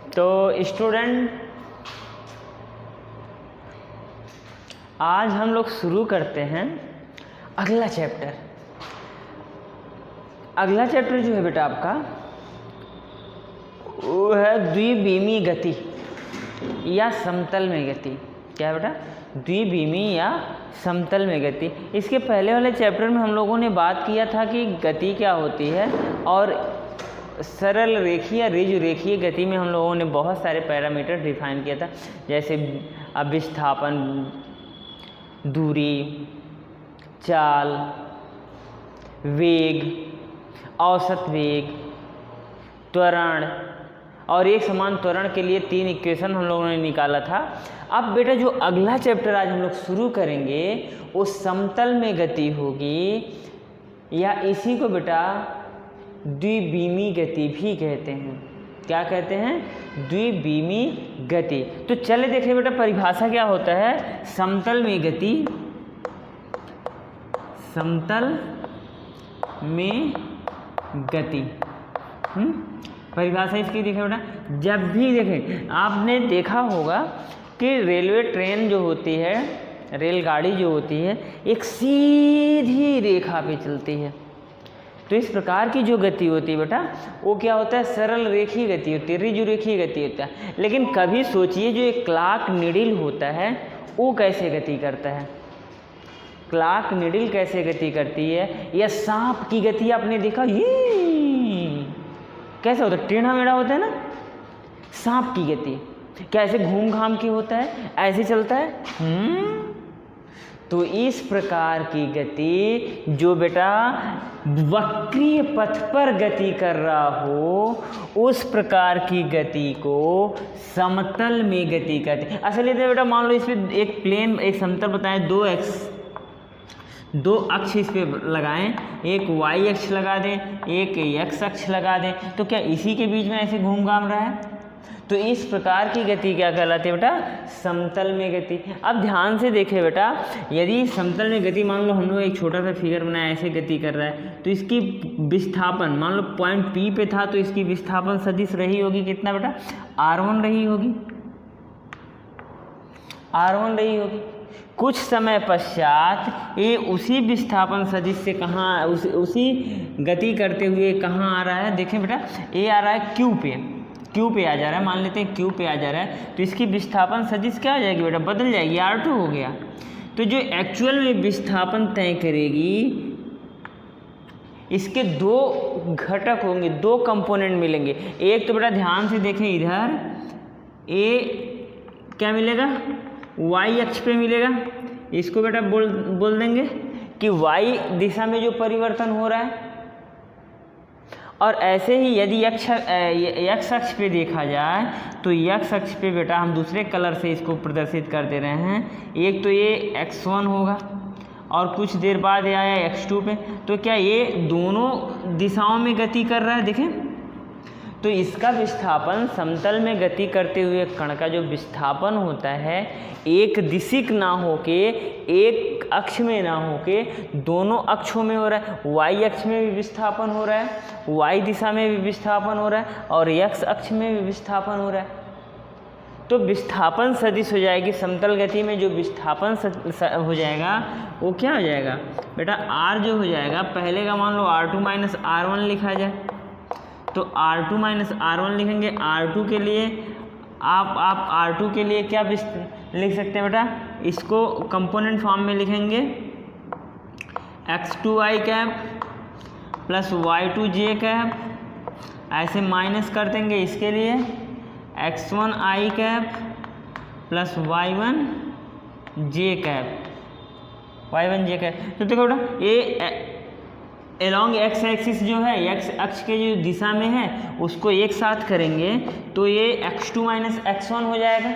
तो स्टूडेंट, आज हम लोग शुरू करते हैं अगला चैप्टर। अगला चैप्टर जो है बेटा आपका वो है द्विविमीय गति या समतल में गति। क्या है बेटा? द्विविमीय या समतल में गति। इसके पहले वाले चैप्टर में हम लोगों ने बात किया था कि गति क्या होती है, और सरल रेखीय या ऋजु रेखीय गति में हम लोगों ने बहुत सारे पैरामीटर डिफाइन किया था, जैसे विस्थापन, दूरी, चाल, वेग, औसत वेग, त्वरण, और एक समान त्वरण के लिए 3 इक्वेशन हम लोगों ने निकाला था। अब बेटा जो अगला चैप्टर आज हम लोग शुरू करेंगे वो समतल में गति होगी, या इसी को बेटा द्विविमीय गति भी कहते हैं। क्या कहते हैं? द्विविमीय गति। तो चले देखिए बेटा परिभाषा क्या होता है समतल में गति। समतल में गति परिभाषा इसकी देखें बेटा। जब भी देखें, आपने देखा होगा कि रेलवे ट्रेन जो होती है, रेलगाड़ी जो होती है, एक सीधी रेखा पे चलती है। तो इस प्रकार की जो गति होती है बेटा वो क्या होता है? सरल रेखीय गति होती है, ऋजु रेखीय गति होता है। लेकिन कभी सोचिए जो एक क्लॉक नीडल होता है वो कैसे गति करता है? क्लॉक नीडल कैसे गति करती है? या सांप की गति आपने देखा, ये कैसे होता है? टेढ़ा मेढ़ा होता है ना सांप की गति। कैसे घूम घाम के होता है? ऐसे चलता है। तो इस प्रकार की गति जो बेटा वक्रीय पथ पर गति कर रहा हो, उस प्रकार की गति को समतल में गति कहते हैं। असल में बेटा मान लो इस पे एक प्लेन, एक समतल बताएं, 2 अक्ष इस पे लगाएं, एक y अक्ष लगा दें, एक x अक्ष लगा दें, तो क्या इसी के बीच में ऐसे घूम घाम रहा है? तो इस प्रकार की गति क्या कहलाती है बेटा? समतल में गति। अब ध्यान से देखें बेटा, यदि समतल में गति मान लो हम लोग एक छोटा सा फिगर बनाया, ऐसे गति कर रहा है, तो इसकी विस्थापन मान लो पॉइंट P पे था, तो इसकी विस्थापन सदिश रही होगी कितना बेटा? R1 रही होगी, R1 रही होगी। कुछ समय पश्चात ये उसी विस्थापन सदिश से कहाँ, उसी गति करते हुए कहाँ आ रहा है? देखें बेटा, ये आ रहा है क्यू पे आ जा रहा है, मान लेते हैं क्यू पे आ जा रहा है, तो इसकी विस्थापन सदिश क्या हो जाएगी बेटा? बदल जाएगी, R2 हो गया। तो जो एक्चुअल में विस्थापन तय करेगी, इसके 2 घटक होंगे, 2 कंपोनेंट मिलेंगे। एक तो बेटा ध्यान से देखें, इधर ए क्या मिलेगा? y अक्ष पे मिलेगा। इसको बेटा बोल देंगे कि y दिशा में जो परिवर्तन हो रहा है। और ऐसे ही यदि x अक्ष पे देखा जाए तो x अक्ष पे बेटा हम दूसरे कलर से इसको प्रदर्शित कर दे रहे हैं। एक तो ये x1 होगा और कुछ देर बाद ये आया x2 पे। तो क्या ये दोनों दिशाओं में गति कर रहा है? देखें, तो इसका विस्थापन समतल में गति करते हुए कण का जो विस्थापन होता है, एक दिशिक ना होके, एक अक्ष में ना होके, दोनों अक्षों में हो रहा है। y अक्ष में भी विस्थापन हो रहा है, y दिशा में भी विस्थापन हो रहा है, और x अक्ष में भी विस्थापन हो रहा है। तो विस्थापन सदिश हो जाएगी समतल गति में। जो विस्थापन हो जाएगा वो क्या हो जाएगा बेटा? r जो हो जाएगा, पहले का मान लो R2 माइनस R1 लिखा जाए, तो R2 माइनस R1 लिखेंगे। R2 के लिए आप R2 के लिए क्या लिख सकते हैं बेटा? इसको कंपोनेंट फॉर्म में लिखेंगे, x2i cap plus y2j cap, ऐसे माइनस कर देंगे इसके लिए x1i cap plus y1j cap. तो देखो बेटा ये एलॉन्ग एक्स एक्सिस जो है, एक्स अक्ष के जो दिशा में है उसको एक साथ करेंगे तो ये x2 माइनस x1 हो जाएगा।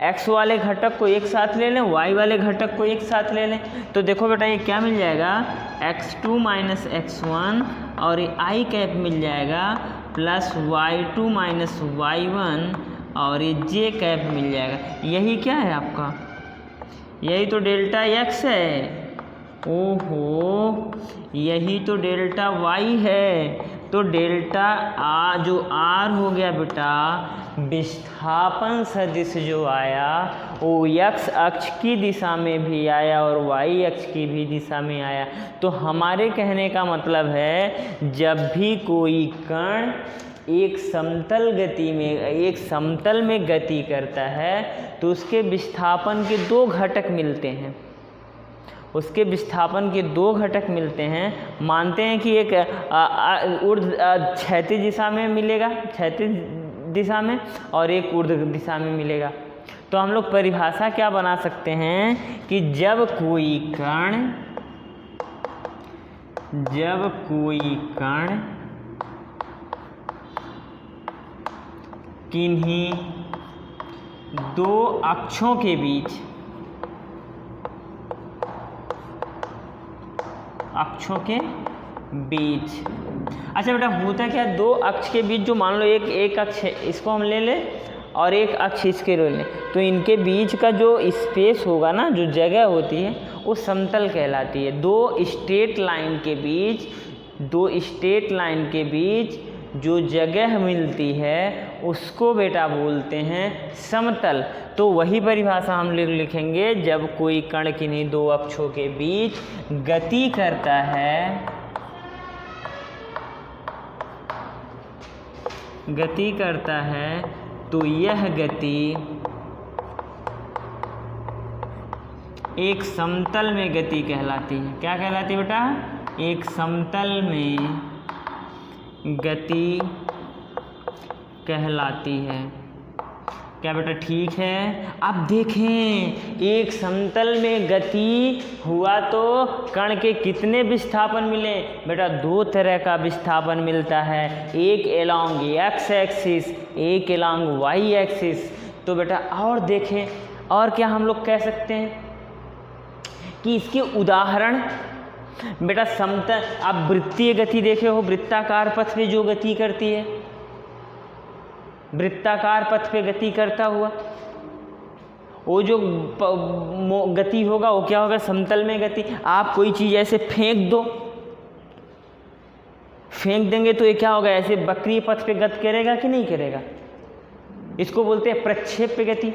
x वाले घटक को एक साथ ले लें, y वाले घटक को एक साथ ले लें, तो देखो बेटा ये क्या मिल जाएगा? x2 माइनस x1 और ये i कैप मिल जाएगा प्लस y2 माइनस y1 और ये j कैप मिल जाएगा। यही क्या है आपका? यही तो डेल्टा x है। ओहो, यही तो डेल्टा y है। तो डेल्टा आर जो आर हो गया बेटा विस्थापन सदिश जो आया वो x अक्ष की दिशा में भी आया और y अक्ष की भी दिशा में आया। तो हमारे कहने का मतलब है जब भी कोई कण एक समतल में गति करता है तो उसके विस्थापन के दो घटक मिलते हैं। उसके विस्थापन के दो घटक मिलते हैं। मानते हैं कि एक क्षैतिज दिशा में मिलेगा, क्षैतिज दिशा में, और एक ऊर्ध्व दिशा में मिलेगा। तो हम लोग परिभाषा क्या बना सकते हैं कि जब कोई कण किन्हीं दो अक्षों के बीच अच्छा बेटा होता क्या, दो अक्ष के बीच जो मान लो एक अक्ष है, इसको हम ले लें और एक अक्ष इसके ले लें, तो इनके बीच का जो स्पेस होगा ना, जो जगह होती है वो समतल कहलाती है। दो स्ट्रेट लाइन के बीच जो जगह मिलती है उसको बेटा बोलते हैं समतल। तो वही परिभाषा हम लिखेंगे, जब कोई कण किन्हीं दो अक्षों के बीच गति करता है तो यह गति एक समतल में गति कहलाती है। क्या कहलाती है बेटा? एक समतल में गति कहलाती है। क्या बेटा ठीक है? अब देखें, एक समतल में गति हुआ तो कण के कितने विस्थापन मिले बेटा? दो तरह का विस्थापन मिलता है, एक एलॉन्ग x एक्सिस, एक एलॉन्ग y एक्सिस। तो बेटा और देखें, और क्या हम लोग कह सकते हैं कि इसके उदाहरण बेटा समतल, आप वृत्तीय गति देखे हो, वृत्ताकार पथ पे जो गति करती है, वृत्ताकार पथ पे गति करता हुआ वो जो गति होगा वो क्या होगा? समतल में गति। आप कोई चीज़ ऐसे फेंक देंगे तो ये क्या होगा? ऐसे वक्रीय पथ पे गति करेगा कि नहीं करेगा? इसको बोलते हैं प्रक्षेप्य गति।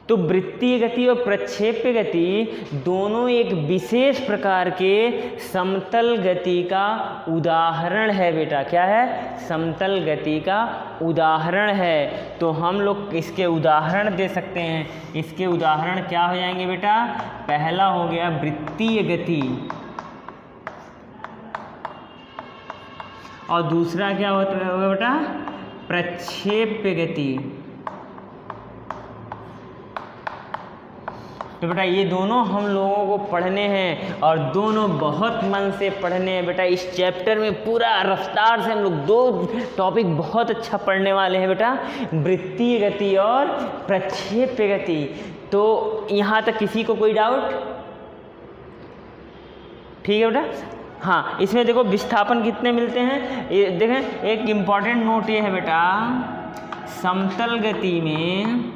तो वृत्तीय गति और प्रक्षेप्य गति दोनों एक विशेष प्रकार के समतल गति का उदाहरण है बेटा। क्या है? समतल गति का उदाहरण है। तो हम लोग इसके उदाहरण दे सकते हैं। इसके उदाहरण क्या हो जाएंगे बेटा? पहला हो गया वृत्तीय गति, और दूसरा क्या होगा बेटा? प्रक्षेप्य गति। तो बेटा ये दोनों हम लोगों को पढ़ने हैं और दोनों बहुत मन से पढ़ने हैं बेटा। इस चैप्टर में पूरा रफ्तार से हम लोग दो टॉपिक बहुत अच्छा पढ़ने वाले हैं बेटा, वृत्तीय गति और प्रक्षेप्य गति। तो यहाँ तक किसी को कोई डाउट? ठीक है बेटा। हाँ, इसमें देखो विस्थापन कितने मिलते हैं, ये देखें। एक इम्पॉर्टेंट नोट ये है बेटा, समतल गति में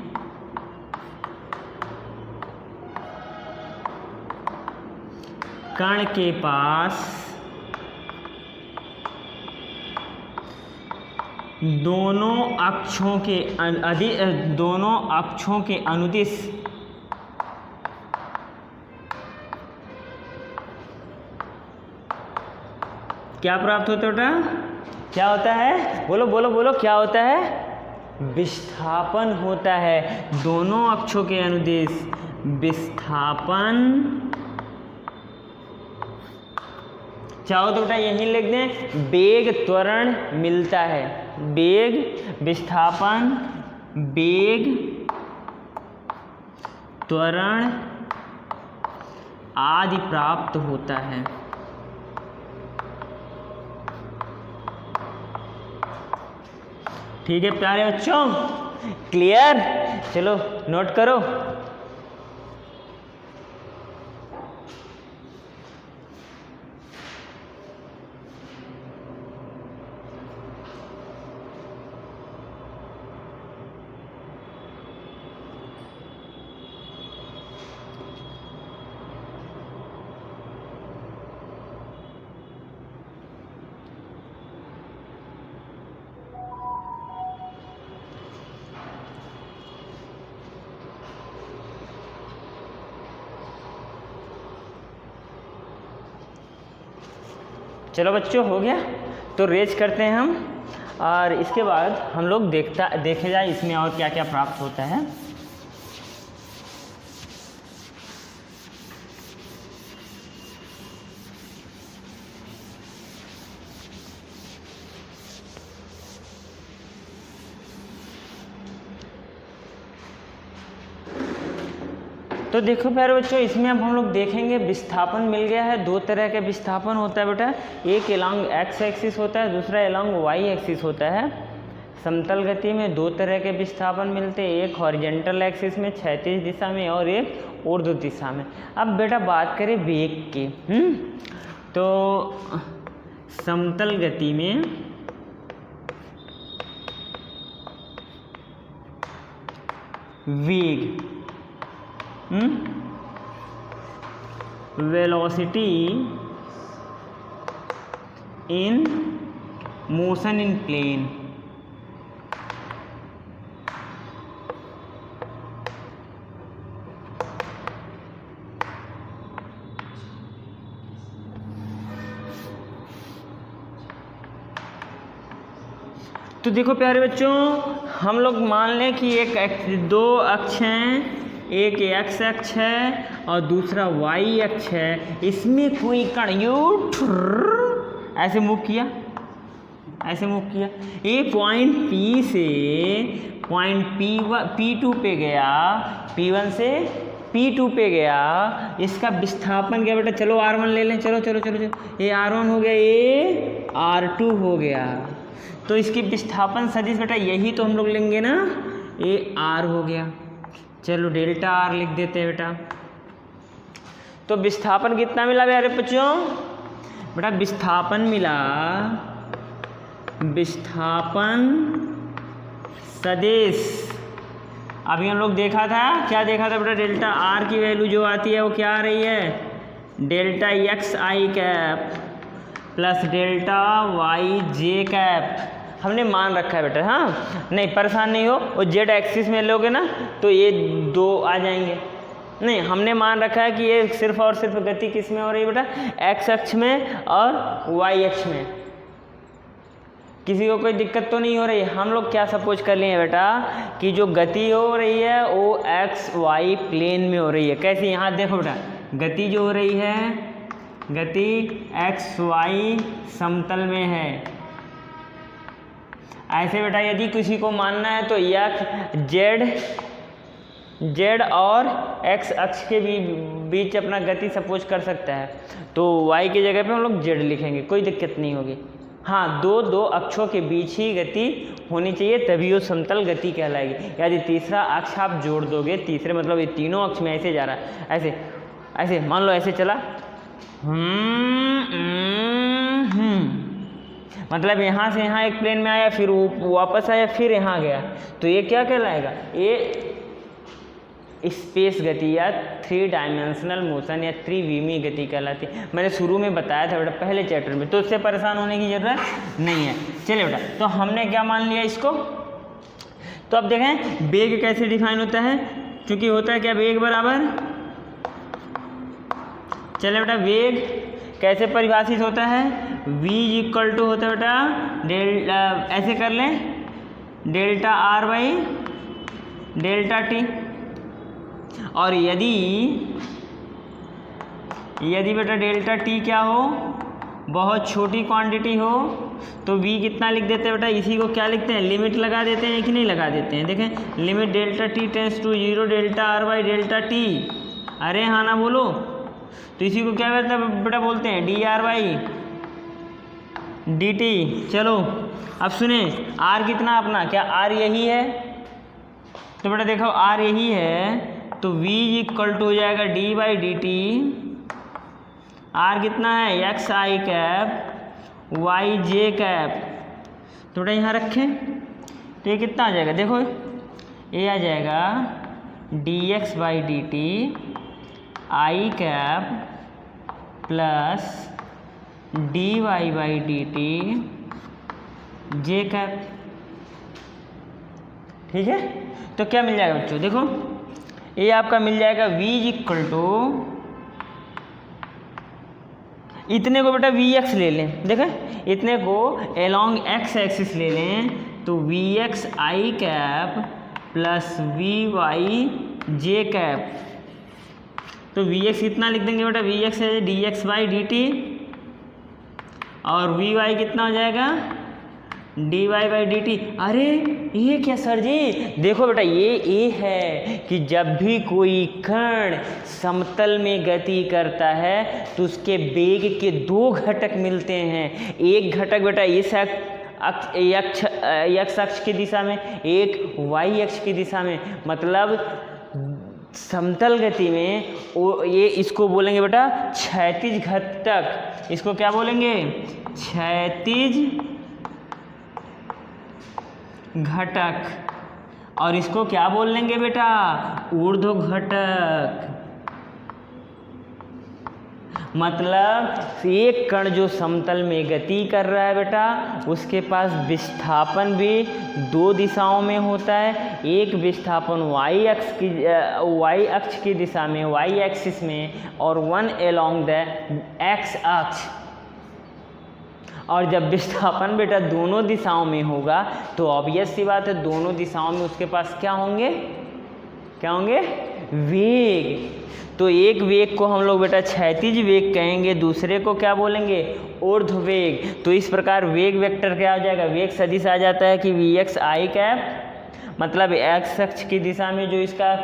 कण के पास दोनों अक्षों के अनुदिश क्या प्राप्त होता है बेटा? क्या होता है? बोलो बोलो बोलो, क्या होता है? विस्थापन होता है। दोनों अक्षों के अनुदिश विस्थापन, चाहो तो बेटा यहीं लिख दें, वेग त्वरण मिलता है। वेग, विस्थापन, वेग, त्वरण आदि प्राप्त होता है। ठीक है प्यारे बच्चों, क्लियर? चलो नोट करो। चलो बच्चों हो गया, तो रेज करते हैं हम, और इसके बाद हम लोग देखे जाए इसमें और क्या क्या प्राप्त होता है। तो देखो प्यारे बच्चों, इसमें अब हम लोग देखेंगे विस्थापन मिल गया है। दो तरह के विस्थापन होता है बेटा, एक एलॉन्ग एक्स एक्सिस होता है, दूसरा एलॉन्ग वाई एक्सिस होता है। समतल गति में दो तरह के विस्थापन मिलते हैं, एक हॉरिजॉन्टल एक्सिस में क्षैतिज दिशा में और एक ऊर्ध्व दिशा में। अब बेटा बात करें वेग की, तो समतल गति में वेग, velocity in motion in plane, तो देखो प्यारे बच्चों, हम लोग मान लें कि दो अक्ष हैं, एक एक्स अक्ष है और दूसरा वाई अक्ष है। इसमें कोई कण ऐसे मूव किया, ऐसे मूव किया, ये पॉइंट P से पॉइंट P2 पे गया, P1 से P2 पे गया। इसका विस्थापन क्या बेटा, चलो R1 ले लें, चलो चलो चलो चलो, ये R1 हो गया, ये R2 हो गया। तो इसकी विस्थापन सदिश बेटा यही तो हम लोग लेंगे ना, ये R हो गया। चलो डेल्टा R लिख देते हैं बेटा। तो विस्थापन कितना मिला प्यारे बच्चों, बेटा विस्थापन मिला, विस्थापन सदिश अभी हम लोग देखा था, क्या देखा था बेटा, डेल्टा R की वैल्यू जो आती है वो क्या आ रही है, delta XI cap plus delta YJ cap हमने मान रखा है बेटा। हाँ नहीं परेशान नहीं हो, वो जेड एक्सिस में लोगे ना तो ये दो आ जाएंगे, नहीं हमने मान रखा है कि ये सिर्फ और सिर्फ गति किस में हो रही है बेटा, एक्स अक्ष में और वाई अक्ष में। किसी को कोई दिक्कत तो नहीं हो रही। हम लोग क्या सपोज कर लिए बेटा कि जो गति हो रही है वो एक्स वाई प्लेन में हो रही है। कैसे, यहाँ देखो बेटा, गति जो हो रही है, गति एक्स वाई समतल में है। ऐसे बेटा यदि किसी को मानना है तो जेड और एक्स अक्ष के बीच अपना गति सपोज कर सकता है, तो वाई की जगह पे हम लोग जेड लिखेंगे, कोई दिक्कत नहीं होगी। हाँ दो अक्षों के बीच ही गति होनी चाहिए, तभी वो समतल गति कहलाएगी। यदि तीसरा अक्ष आप जोड़ दोगे, तीसरे मतलब ये तीनों अक्ष में ऐसे जा रहा है, ऐसे ऐसे मान लो ऐसे चला, मतलब यहाँ से यहाँ एक प्लेन में आया, फिर वापस आया, फिर यहाँ गया, तो ये क्या कहलाएगा, ये स्पेस गति या 3 डायमेंशनल मोशन या त्रिविमीय गति कहलाती है। मैंने शुरू में बताया था बेटा पहले चैप्टर में, तो उससे परेशान होने की जरूरत नहीं है। चलिए बेटा, तो हमने क्या मान लिया इसको। तो अब देखें वेग कैसे डिफाइन होता है, क्योंकि होता है क्या, वेग बराबर, चलिए बेटा वेग कैसे परिभाषित होता है, v इक्वल टू होता है बेटा ऐसे कर लें, delta R by delta t। और यदि बेटा डेल्टा t क्या हो, बहुत छोटी क्वांटिटी हो, तो v कितना लिख देते हैं बेटा, इसी को क्या लिखते हैं, लिमिट लगा देते हैं कि नहीं लगा देते हैं। देखें limit delta t tends to 0 delta R by delta t। अरे हाँ ना बोलो, तो इसी को क्या बेटा बोलते हैं dr बाई dt। चलो अब सुने, r कितना अपना, क्या r यही है, तो बेटा देखो r यही है, तो v इक्वल टू हो जाएगा d by d T. r कितना है, x i cap Y j cap, तो बेटा यहाँ रखें, तो ये कितना आ जाएगा, देखो ये आ जाएगा d x by d t i cap plus d y by d t j cap. ठीक है, तो क्या मिल जाएगा बच्चों, देखो ये आपका मिल जाएगा v इक्वल टू इतने को बेटा वी एक्स ले लें, देखें इतने को एलॉन्ग एक्स एक्सिस ले लें तो v x i cap plus v y j cap, तो वी एक्स कितना लिख देंगे बेटा, वी एक्स है d x by d t और वी वाई कितना हो जाएगा d y by d t. अरे ये क्या सर जी, देखो बेटा ये है कि जब भी कोई कण समतल में गति करता है तो उसके वेग के दो घटक मिलते हैं, एक घटक बेटा इस एक्स अक्ष की दिशा में, एक वाई अक्ष की दिशा में। मतलब समतल गति में ये इसको बोलेंगे बेटा क्षैतिज घटक, इसको क्या बोलेंगे क्षैतिज घटक, और इसको क्या बोल लेंगे बेटा ऊर्ध्व घटक। मतलब एक कण जो समतल में गति कर रहा है बेटा उसके पास विस्थापन भी दो दिशाओं में होता है, एक विस्थापन वाई अक्ष की दिशा में, वाई एक्सिस में, और वन एलोंग द एक्स अक्ष। और जब विस्थापन बेटा दोनों दिशाओं में होगा तो ऑब्वियस सी बात है दोनों दिशाओं में उसके पास क्या होंगे वेग। तो एक वेग को हम लोग बेटा क्षैतिज वेग कहेंगे, दूसरे को क्या बोलेंगे ऊर्ध्व वेग। तो इस प्रकार वेग वेक्टर क्या हो जाएगा, वेग सदिश आ जाता है कि वी एक्स आई कैप, मतलब एक्स अक्ष की दिशा में जो इसका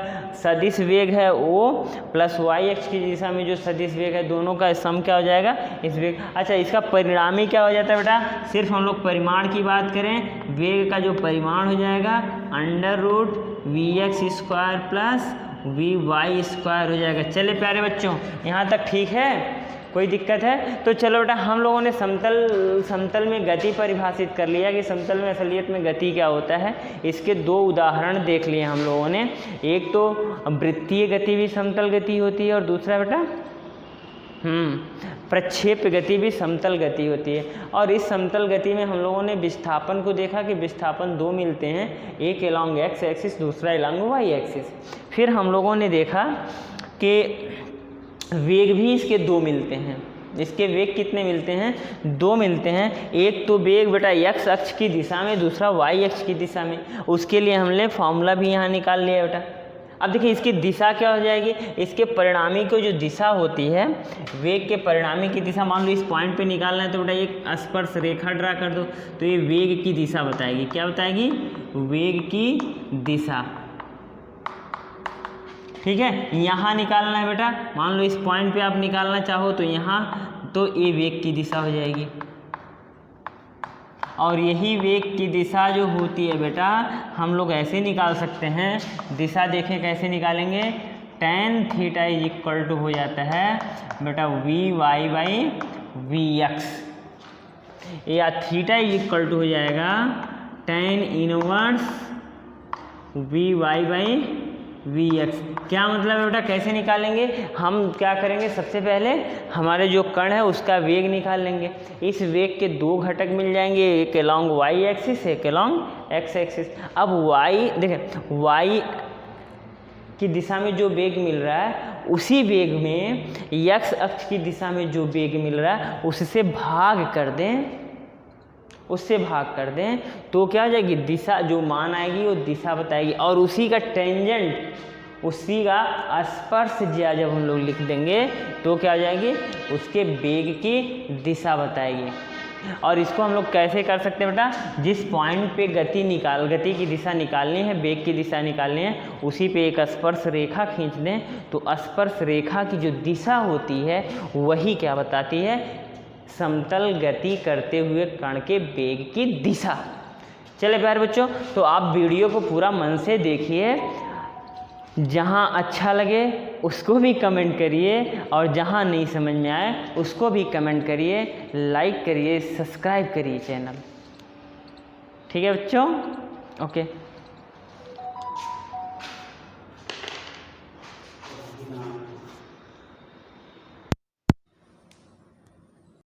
सदिश वेग है वो प्लस वाई अक्ष की दिशा में जो सदिश वेग है, दोनों का सम क्या हो जाएगा इस वेग। अच्छा इसका परिणामी क्या हो जाता है बेटा, सिर्फ हम लोग परिमाण की बात करें, वेग का जो परिमाण हो जाएगा under root v x square plus v y square हो जाएगा। चले प्यारे बच्चों यहाँ तक ठीक है, कोई दिक्कत है? तो चलो बेटा हम लोगों ने समतल में गति परिभाषित कर लिया कि समतल में असलियत में गति क्या होता है। इसके दो उदाहरण देख लिए हम लोगों ने, एक तो वृत्तीय गति भी समतल गति होती है और दूसरा बेटा प्रक्षेप गति भी समतल गति होती है। और इस समतल गति में हम लोगों ने विस्थापन को देखा कि विस्थापन दो मिलते हैं, एक एलॉन्ग एक्स एक्सिस दूसरा एलॉन्ग वाई एक्सिस। फिर हम लोगों ने देखा कि वेग भी इसके दो मिलते हैं, इसके वेग कितने मिलते हैं, दो मिलते हैं। एक तो वेग बेटा एक्स अक्ष की दिशा में, दूसरा वाई अक्ष की दिशा में। उसके लिए हमने फॉर्मूला भी यहाँ निकाल लिया बेटा। अब देखिए इसकी दिशा क्या हो जाएगी, इसके परिणामी को जो दिशा होती है, वेग के परिणामी की दिशा मान लो इस पॉइंट पे निकालना है तो बेटा एक स्पर्श रेखा ड्रा कर दो, तो ये वेग की दिशा बताएगी। क्या बताएगी, वेग की दिशा। ठीक है, यहाँ निकालना है बेटा, मान लो इस पॉइंट पे आप निकालना चाहो तो यहाँ, तो ये वेग की दिशा हो जाएगी। और यही वेग की दिशा जो होती है बेटा हम लोग ऐसे निकाल सकते हैं, दिशा देखें कैसे निकालेंगे, tan theta is equal to हो जाता है बेटा v y by v x, या थीटा इज इक्वल टू हो जाएगा tan inverse v y by v x. क्या मतलब है बेटा, कैसे निकालेंगे, हम क्या करेंगे, सबसे पहले हमारे जो कण है उसका वेग निकाल लेंगे। इस वेग के दो घटक मिल जाएंगे, एक एलॉन्ग वाई एक्सिस, एक एलॉन्ग एक्स एक्सिस। अब वाई देखें, वाई की दिशा में जो वेग मिल रहा है उसी वेग में एक्स अक्ष की दिशा में जो वेग मिल रहा है उससे भाग कर दें, उससे भाग कर दें तो क्या हो जाएगी, दिशा जो मान आएगी वो दिशा बताएगी। और उसी का टेंजेंट, उसी का स्पर्श ज्या जब हम लोग लिख देंगे तो क्या हो जाएगी, उसके वेग की दिशा बताएगी। और इसको हम लोग कैसे कर सकते हैं बेटा, जिस पॉइंट पे गति की दिशा निकालनी है, वेग की दिशा निकालनी है, उसी पे एक स्पर्श रेखा खींच दें तो स्पर्श रेखा की जो दिशा होती है वही क्या बताती है, समतल गति करते हुए कण के वेग की दिशा। चले प्यारे बच्चों, तो आप वीडियो को पूरा मन से देखिए, जहाँ अच्छा लगे उसको भी कमेंट करिए और जहाँ नहीं समझ में आए उसको भी कमेंट करिए, लाइक करिए, सब्सक्राइब करिए चैनल। ठीक है बच्चों, ओके।